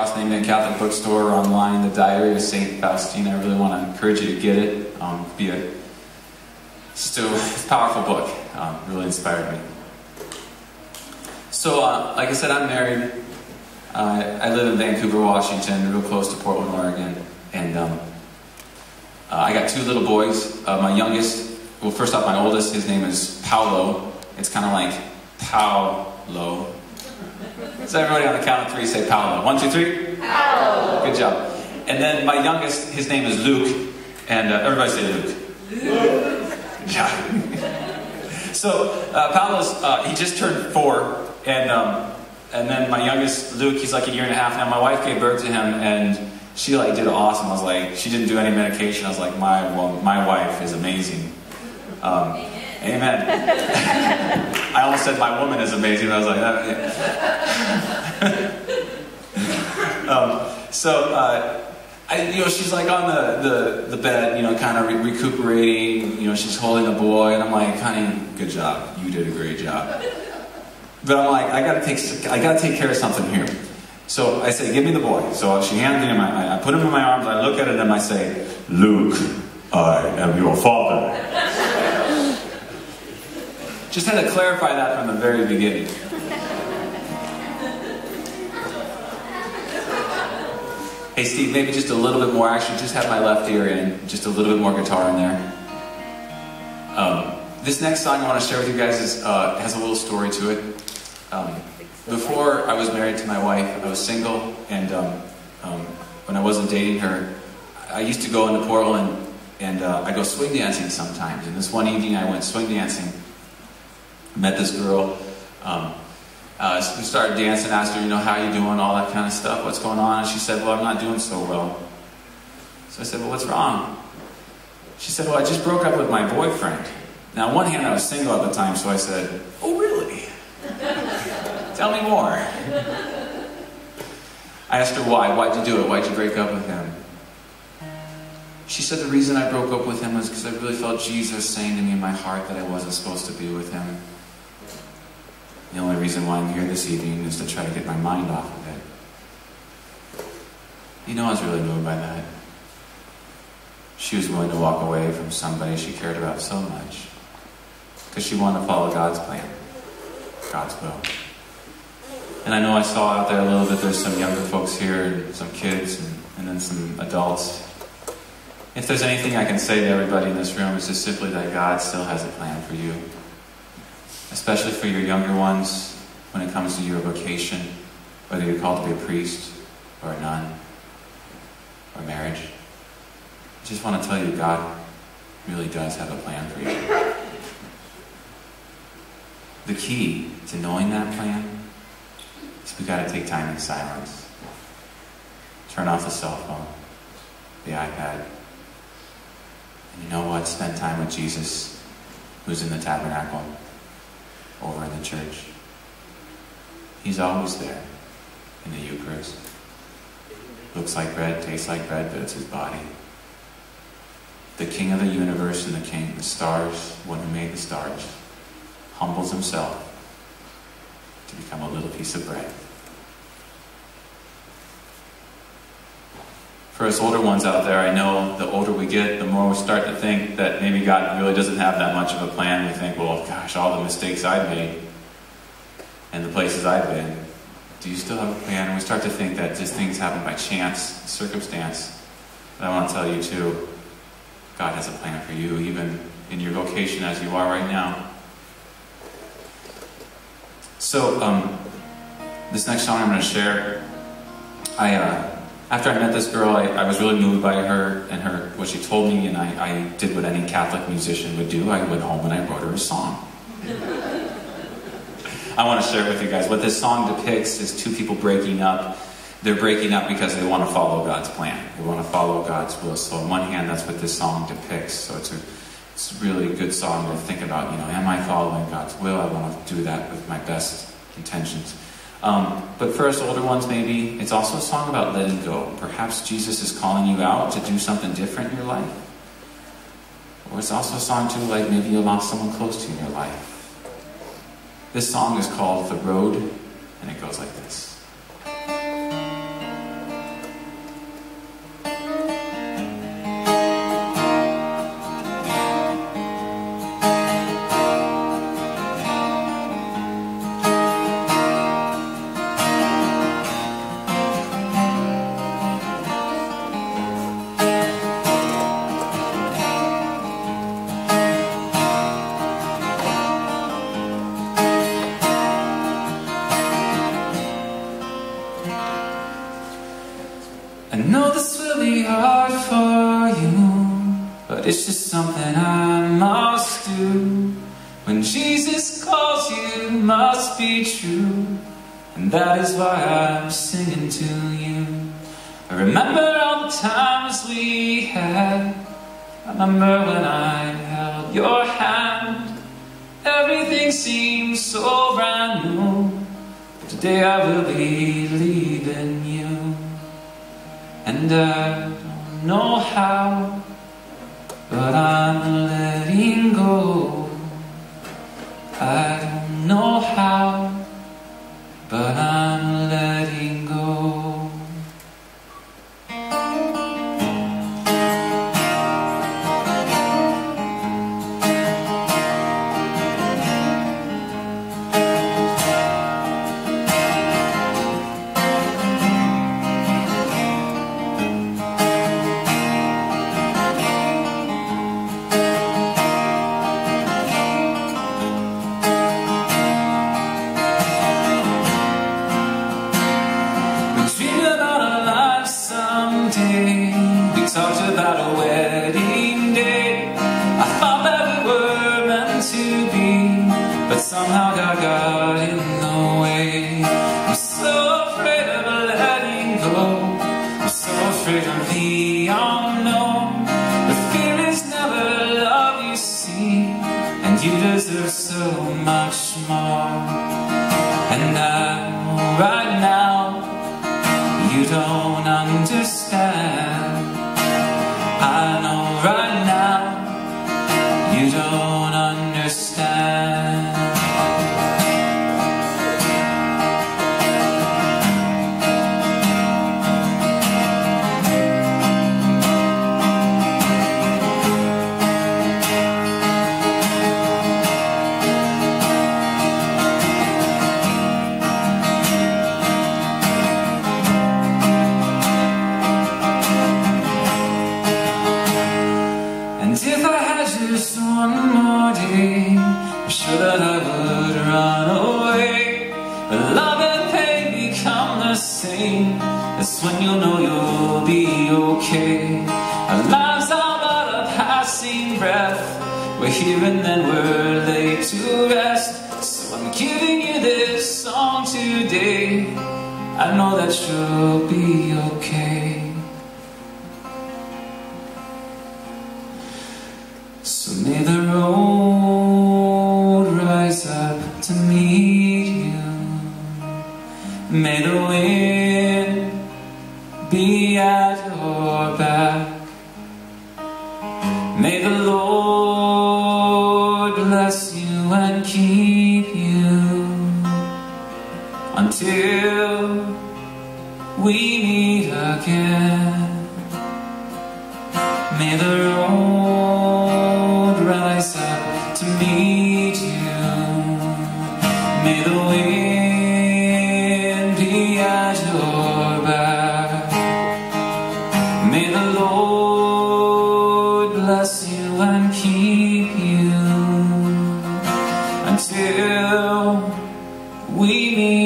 Name in Catholic bookstore or online, The Diary of Saint Faustina. I really want to encourage you to get it. It's a powerful book. Really inspired me. So, like I said, I'm married. I live in Vancouver, Washington, real close to Portland, Oregon. And I got two little boys. My youngest, well, first off, my oldest, his name is Paolo. It's kind of like Paolo. So everybody on the count of three say Paolo. 1, 2, 3. Paolo. Good job. And then my youngest, his name is Luke. And everybody say Luke. Luke. Good job. So Paolo's, he just turned 4. And then my youngest, Luke, he's like a 1.5 years now. My wife gave birth to him, and she did awesome. I was like, she didn't do any medication. I was like, my wife is amazing. Amen. I almost said my woman is amazing. I was like, she's like on the bed, kind of recuperating. She's holding the boy, and I'm like, honey, good job. You did a great job. But I'm like, I gotta take care of something here. So I say, give me the boy. So she hands me him. I put him in my arms. I look at it and I say, Luke, I am your father. Just had to clarify that from the very beginning. Hey Steve, maybe just a little bit more action. Just have my left ear in. Just a little bit more guitar in there. This next song I want to share with you guys has a little story to it. Before I was married to my wife, I was single, and when I wasn't dating her, I used to go into Portland, and I go swing dancing sometimes. And this one evening I went swing dancing. Met this girl, we started dancing, asked her, how you doing, all that kind of stuff, what's going on? And she said, well, I'm not doing so well. So I said, well, what's wrong? She said, well, I just broke up with my boyfriend. Now, on one hand, I was single at the time, so I said, oh, really? Tell me more. I asked her why. Why'd you do it? Why'd you break up with him? She said the reason I broke up with him was because I really felt Jesus saying to me in my heart that I wasn't supposed to be with him. The only reason why I'm here this evening is to try to get my mind off of it. I was really moved by that. She was willing to walk away from somebody she cared about so much because she wanted to follow God's plan, God's will. And I know I saw out there a little bit, there's some younger folks here, and some kids, and then some adults. If there's anything I can say to everybody in this room, it's just simply that God still has a plan for you. Especially for your younger ones, when it comes to your vocation, whether you're called to be a priest, or a nun, or marriage. I just want to tell you, God really does have a plan for you. The key to knowing that plan is we got to take time in silence. Turn off the cell phone, the iPad. And you know what? Spend time with Jesus, who's in the tabernacle, over in the church. He's always there in the Eucharist. Looks like bread, tastes like bread, but it's his body. The King of the universe and the stars, one who made the stars, humbles himself to become a little piece of bread. For us older ones out there, I know the older we get, the more we start to think that maybe God really doesn't have that much of a plan. We think, well, gosh, all the mistakes I've made and the places I've been, do you still have a plan? And we start to think that just things happen by chance, circumstance. But I want to tell you too, God has a plan for you, even in your vocation as you are right now. So, this next song I'm going to share, after I met this girl, I was really moved by her and what she told me, and I did what any Catholic musician would do. I went home and I wrote her a song. I want to share it with you guys. What this song depicts is two people breaking up. They're breaking up because they want to follow God's plan. They want to follow God's will. So on one hand, that's what this song depicts. So it's a really good song to think about, am I following God's will? I want to do that with my best intentions. But for us older ones, maybe it's also a song about letting go. Perhaps Jesus is calling you out to do something different in your life. Or it's also a song too, like maybe you lost someone close to you in your life. This song is called The Road, and it goes like this. I know this will be hard for you, but it's just something I must do. When Jesus calls you, must be true, and that is why I'm singing to you. I remember all the times we had. I remember when I held your hand. Everything seems so brand new, but today I will be leaving you. And I don't know how, but I'm letting go. I don't know how, but I'm letting go. We talked about a wedding day. I thought that we were meant to be, but somehow God got in the way. I'm so afraid of letting go. I'm so afraid of the unknown. The fear is never love, you see, and you deserve so much more. And I know right now you don't understand. I know right now you don't understand. And if I had just one more day, I'm sure that I would run away. But love and pain become the same. That's when you'll know you'll be okay. Our lives are but a passing breath. We're here and then we're laid to rest. So I'm giving you this song today. I know that you'll be okay. So may the road rise up to meet you. May the wind be at your back. May the Lord bless you and keep you until we meet again. May the road rise up to meet you. May the wind be at your back. May the Lord bless you and keep you until we meet